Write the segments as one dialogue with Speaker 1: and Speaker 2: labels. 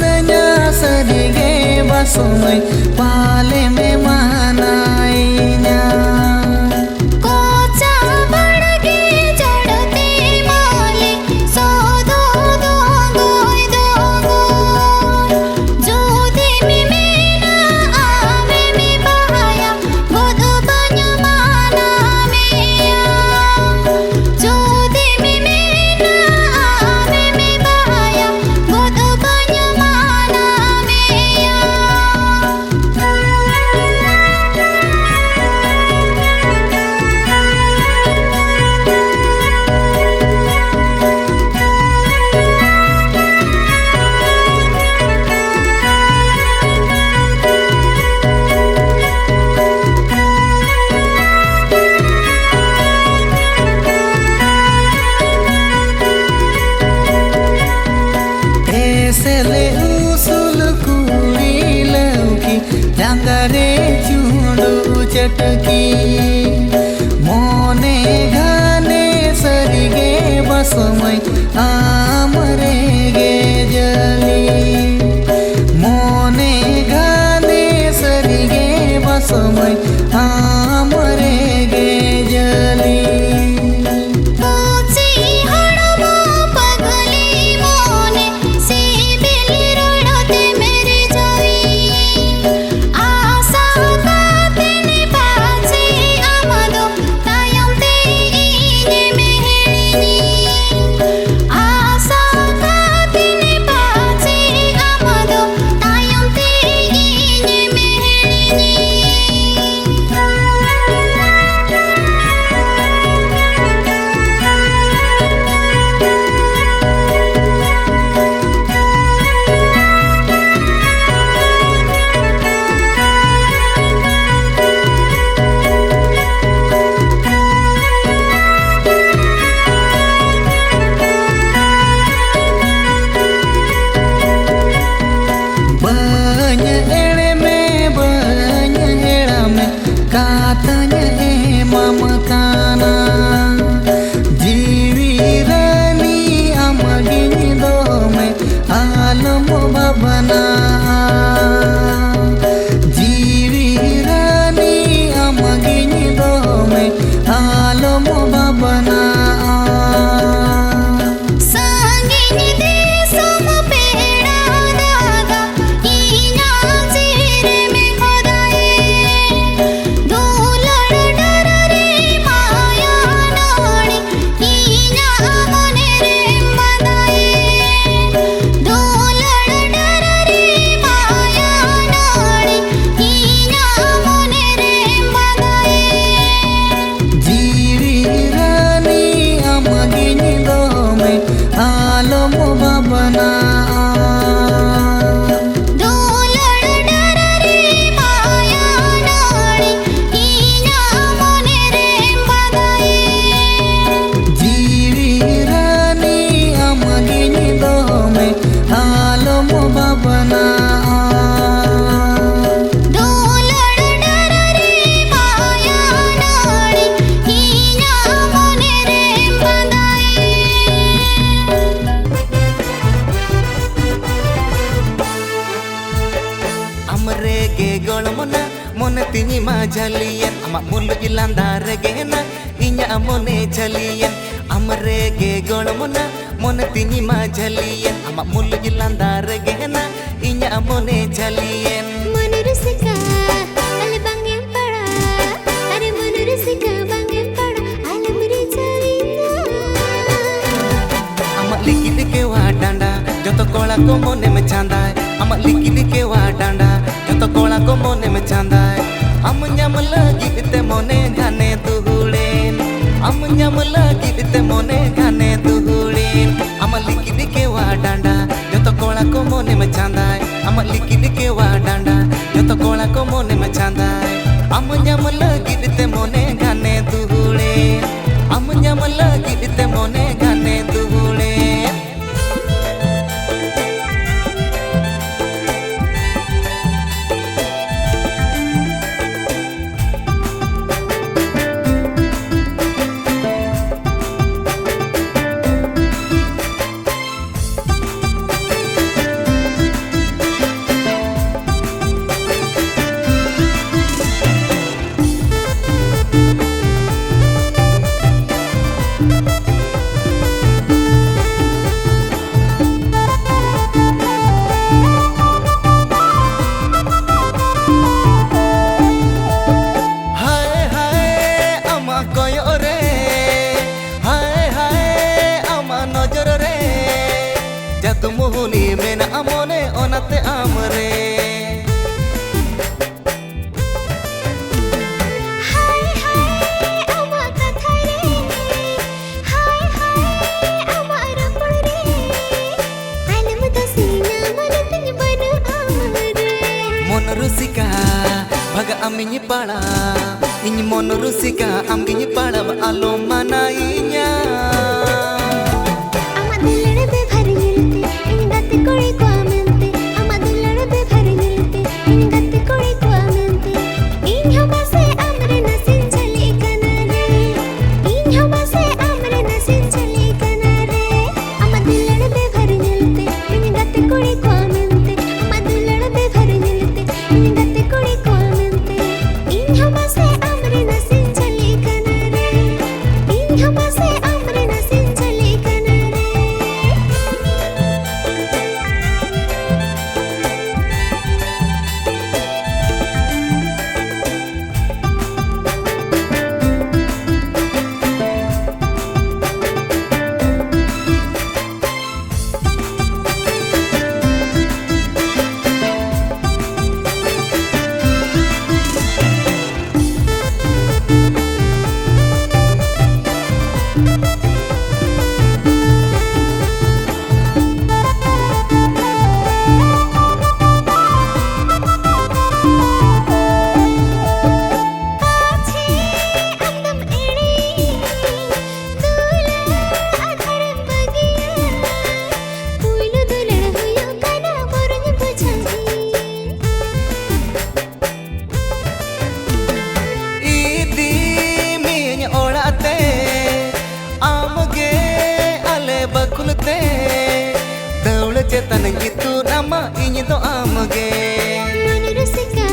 Speaker 1: rasanya serige basumai pale me manainya. Dangare chundu चटकी मोने घाने सरगे बसमय आमरे गे जली मोने घाने सरगे बसमय आमरे गे जली katanya mamakana jivirani amagini dome alamo babana jivirani amagini dome alamo babana alamo babana jivirani amagini dome alamo babana मोने तिनी मा झलियन अमा मुल इलांदार गेना इन्या मोने झलियन अमरे गे गणमना मोने तिनी मा झलियन अमा मुल इलांदार गेना इन्या मोने झलियन
Speaker 2: मनरुसिका अले बंगेम पड़ा अरे मनरुसिका बंगेम पड़ा अले मुरे झलिया
Speaker 1: अमा लिकिद के वा डांडा जतो कोला को मोने में चांदा अमा लिकिद के वा डांडा जतो कोला को मोने में चांदा am nyam lagi te mone gane tuhulin am nyam lagi te mone gane tuhulin am likid ke wa danda joto kola ko mone me chandai am likid ke wa danda joto kola ko mone me chandai am nyam lagi te mone gane tuhulin am nyam lagi te mone gane tuhulin onate amre
Speaker 2: हाय हाय अमा कथा रे हाय हाय अमार पड़े आलम दसीना मन तुझ बन Amre
Speaker 1: mon rusika bhaga aminyi pala iny mon rusika amginyi pala alo manainya
Speaker 2: ama dillade be bhar milte इन गत कोड़ी को मिलते ama dillade be bhar milte इन गत कोड़ी को मिलते इन हवा से amre नसीन चले कनारे इन हवा से amre नसीन चले कनारे ama dillade be bhar milte इन गत कोड़ी को मिलते ama dillade be bhar milte इन गत कोड़ी को मिलते इन हवा से amre नसीन चले कनारे इन हवा से amre नसीन चले कनारे
Speaker 1: Daula cetan gitu nama ini to amge
Speaker 2: मनरुसिका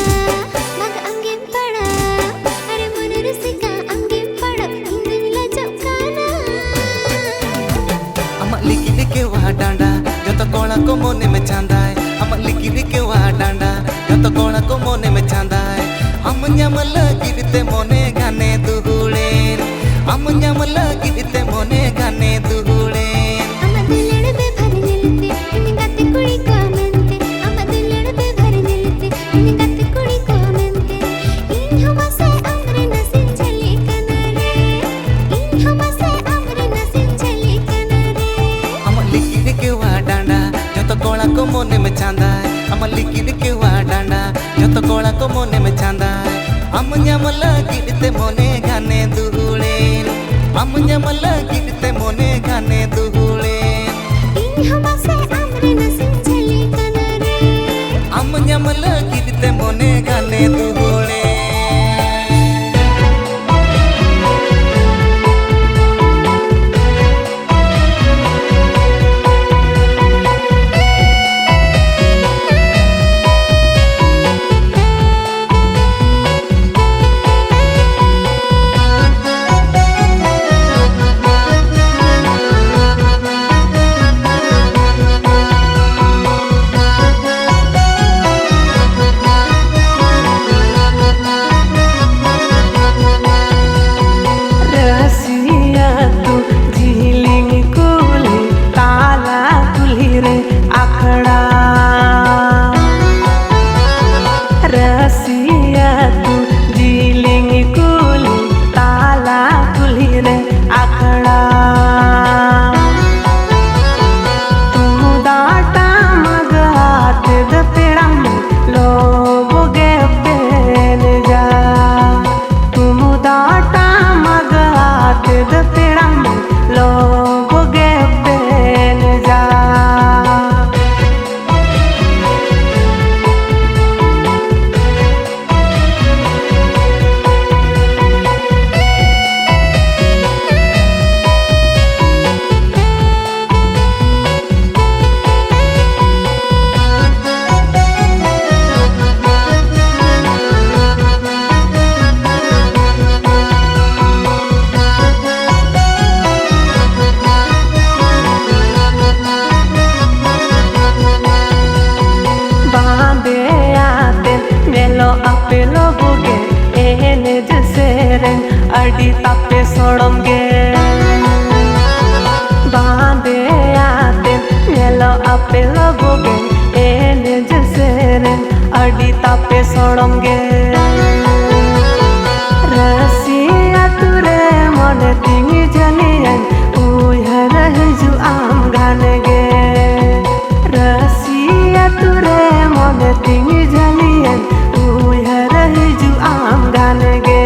Speaker 2: मग अंगे पड़ा अरे मनरुसिका अंगे पड़ा इंगला चौकाना
Speaker 1: ama liki dike wa danda joto kola ko mone me chandai ama liki dike wa danda joto kola ko mone me chandai amnya lagi dite mone gane duhulen amnya lagi dite mone gane duhulen
Speaker 2: ama dillade be bhar milte इन गत कोड़ी को मिलते ama dillade be bhar milte इन गत कोड़ी को मिलते इन हवा से amre नसीन चले कनारे इन हवा से amre नसीन चले कनारे
Speaker 1: ama liki dike wa danda joto kola ko mone me chandai ama liki dike wa danda joto kola ko mone me chandai amnya lagi dite mone gane duhulen amnya lagi dite mone gane duhulen
Speaker 2: इन हवा से amre नसीन चले कनारे
Speaker 1: amnya lagi dite mone gane duhulen
Speaker 3: Bahagia, te mielo apelo bogen, तुरे मोने तिंगी झलियन उहर हिजु आम गान गे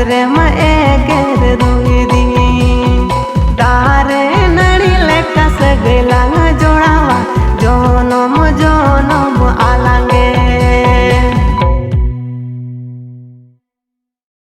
Speaker 3: रे म एगर